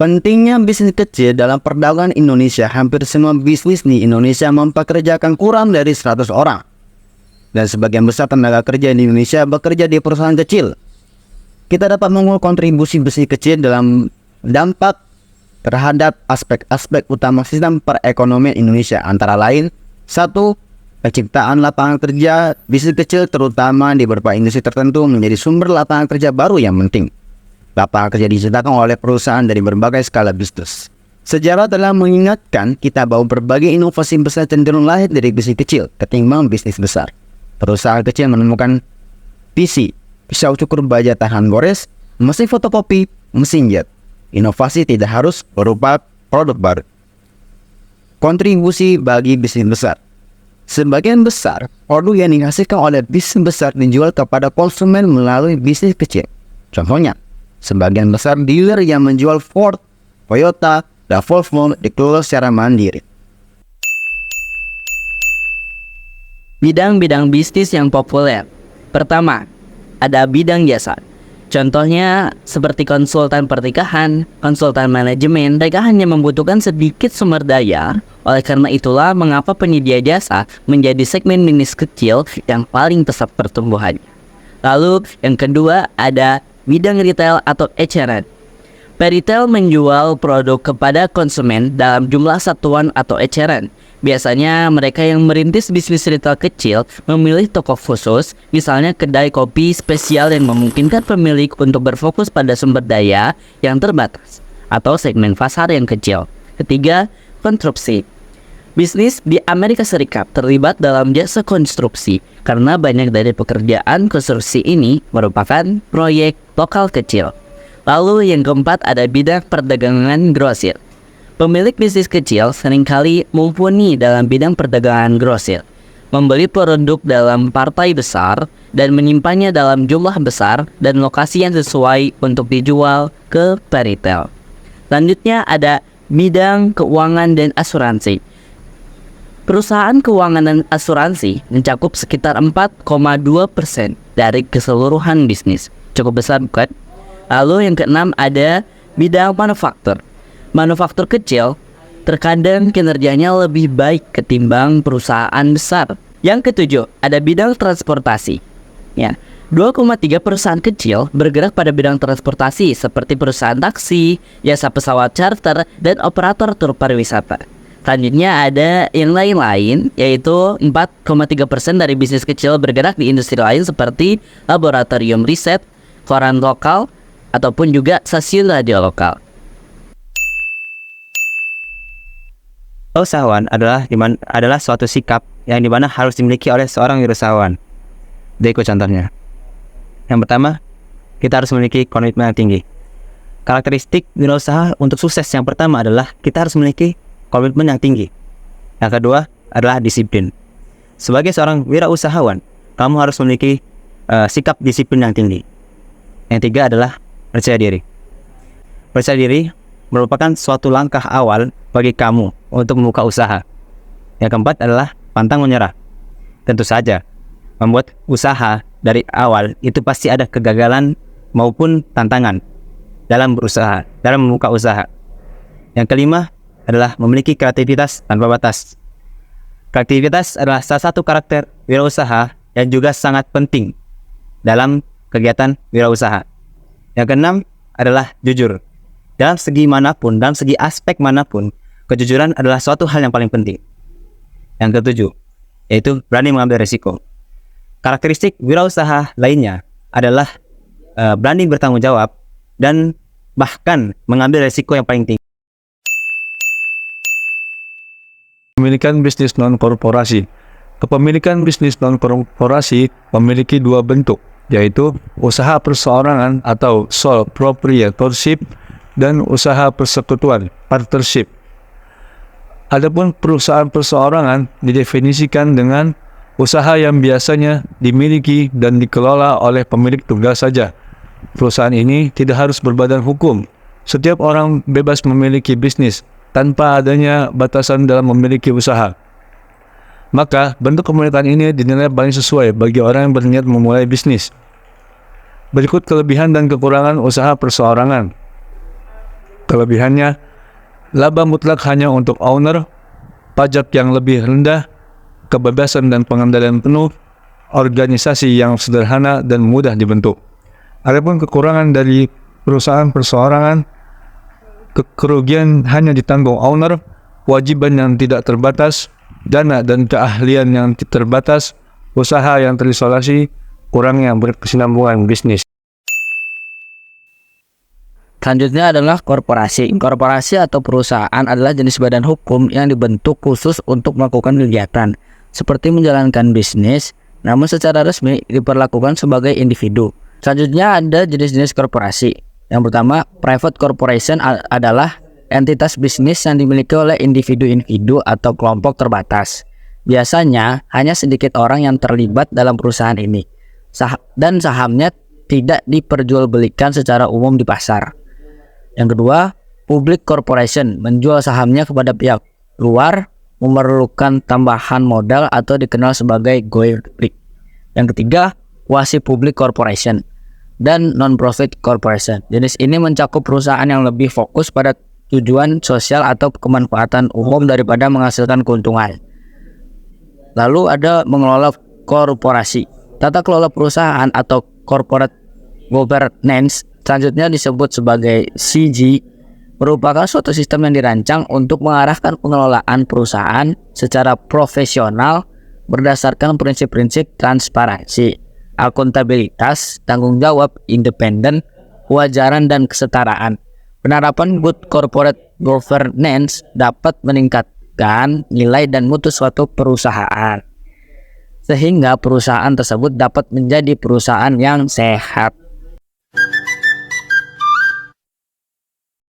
Pentingnya bisnis kecil dalam perdagangan Indonesia. Hampir semua bisnis di Indonesia mempekerjakan kurang dari 100 orang. Dan sebagian besar tenaga kerja di Indonesia bekerja di perusahaan kecil. Kita dapat mengukur kontribusi bisnis kecil dalam dampak terhadap aspek-aspek utama sistem perekonomian Indonesia. Antara lain, 1. Penciptaan lapangan kerja. Bisnis kecil terutama di beberapa industri tertentu menjadi sumber lapangan kerja baru yang penting. Lapangan kerja diciptakan oleh perusahaan dari berbagai skala bisnis. Sejarah telah mengingatkan kita bahwa berbagai inovasi besar cenderung lahir dari bisnis kecil ketimbang bisnis besar. Perusahaan kecil menemukan PC, pisau cukur baja tahan gores, mesin fotokopi, mesin jet. Inovasi tidak harus berupa produk baru. Kontribusi bagi bisnis besar. Sebagian besar produk yang dihasilkan oleh bisnis besar dijual kepada konsumen melalui bisnis kecil. Contohnya, sebagian besar dealer yang menjual Ford, Toyota, dan Volvo dikelola secara mandiri. Bidang-bidang bisnis yang populer. Pertama, ada bidang jasa. Contohnya seperti konsultan pernikahan, konsultan manajemen. Mereka hanya membutuhkan sedikit sumber daya. Oleh karena itulah mengapa penyedia jasa menjadi segmen bisnis kecil yang paling pesat pertumbuhannya. Lalu yang kedua ada bidang retail atau eceran. Retail menjual produk kepada konsumen dalam jumlah satuan atau eceran. Biasanya mereka yang merintis bisnis retail kecil memilih toko khusus, misalnya kedai kopi spesial yang memungkinkan pemilik untuk berfokus pada sumber daya yang terbatas atau segmen pasar yang kecil. Ketiga, konstruksi. Bisnis di Amerika Serikat terlibat dalam jasa konstruksi karena banyak dari pekerjaan konstruksi ini merupakan proyek lokal kecil. Lalu yang keempat ada bidang perdagangan grosir. Pemilik bisnis kecil seringkali mumpuni dalam bidang perdagangan grosir, membeli produk dalam partai besar dan menyimpannya dalam jumlah besar dan lokasi yang sesuai untuk dijual ke retail. Selanjutnya ada bidang keuangan dan asuransi. Perusahaan keuangan dan asuransi mencakup sekitar 4,2% dari keseluruhan bisnis. Cukup besar bukan? Lalu yang keenam ada bidang manufaktur. Manufaktur kecil terkadang kinerjanya lebih baik ketimbang perusahaan besar. Yang ketujuh ada bidang transportasi. 2,3 perusahaan kecil bergerak pada bidang transportasi seperti perusahaan taksi, jasa pesawat charter, dan operator tur pariwisata. Selanjutnya ada yang lain-lain, yaitu 4,3% dari bisnis kecil bergerak di industri lain seperti laboratorium riset, koran lokal, ataupun juga stasiun radio lokal. Usahawan adalah suatu sikap yang dimana harus dimiliki oleh seorang wirausahawan. Berikut contohnya. Yang pertama, kita harus memiliki komitmen yang tinggi. Karakteristik wirausaha untuk sukses yang pertama adalah kita harus memiliki komitmen yang tinggi. Yang kedua adalah disiplin. Sebagai seorang wirausahawan, kamu harus memiliki sikap disiplin yang tinggi. Yang tiga adalah percaya diri. Percaya diri merupakan suatu langkah awal bagi kamu untuk membuka usaha. Yang keempat adalah pantang menyerah. Tentu saja, membuat usaha dari awal itu pasti ada kegagalan maupun tantangan dalam berusaha, dalam membuka usaha. Yang kelima adalah memiliki kreativitas tanpa batas. Kreativitas adalah salah satu karakter wirausaha yang juga sangat penting dalam kegiatan wirausaha. Yang keenam adalah jujur. Dalam segi manapun, dalam segi aspek manapun, kejujuran adalah suatu hal yang paling penting. Yang ketujuh, yaitu berani mengambil risiko. Karakteristik wirausaha lainnya adalah berani bertanggung jawab dan bahkan mengambil risiko yang paling tinggi. Kepemilikan bisnis non-korporasi. Kepemilikan bisnis non-korporasi memiliki dua bentuk, yaitu usaha perseorangan atau sole proprietorship dan usaha persekutuan partnership. Adapun perusahaan perseorangan didefinisikan dengan usaha yang biasanya dimiliki dan dikelola oleh pemilik tunggal saja. Perusahaan ini tidak harus berbadan hukum. Setiap orang bebas memiliki bisnis tanpa adanya batasan dalam memiliki usaha. Maka bentuk kepemilikan ini dinilai paling sesuai bagi orang yang berniat memulai bisnis. Berikut kelebihan dan kekurangan usaha perseorangan. Kelebihannya, laba mutlak hanya untuk owner, pajak yang lebih rendah, kebebasan dan pengendalian penuh, organisasi yang sederhana dan mudah dibentuk. Adapun kekurangan dari perusahaan perseorangan, kerugian hanya ditanggung owner, kewajiban yang tidak terbatas, dana dan keahlian yang terbatas, usaha yang terisolasi, kurangnya berkesinambungan bisnis. Selanjutnya adalah korporasi. Korporasi atau perusahaan adalah jenis badan hukum yang dibentuk khusus untuk melakukan kegiatan seperti menjalankan bisnis, namun secara resmi diperlakukan sebagai individu. Selanjutnya ada jenis-jenis korporasi. Yang pertama, private corporation adalah entitas bisnis yang dimiliki oleh individu-individu atau kelompok terbatas. Biasanya hanya sedikit orang yang terlibat dalam perusahaan ini, dan sahamnya tidak diperjualbelikan secara umum di pasar. Yang kedua, public corporation menjual sahamnya kepada pihak luar, memerlukan tambahan modal atau dikenal sebagai going public. Yang ketiga, quasi public corporation dan non-profit corporation. Jenis ini mencakup perusahaan yang lebih fokus pada tujuan sosial atau kemanfaatan umum daripada menghasilkan keuntungan. Lalu ada mengelola korporasi. Tata kelola perusahaan atau corporate governance selanjutnya disebut sebagai CG, merupakan suatu sistem yang dirancang untuk mengarahkan pengelolaan perusahaan secara profesional berdasarkan prinsip-prinsip transparansi, akuntabilitas, tanggung jawab, independen, kewajaran, dan kesetaraan. Penerapan good corporate governance dapat meningkatkan nilai dan mutu suatu perusahaan, sehingga perusahaan tersebut dapat menjadi perusahaan yang sehat.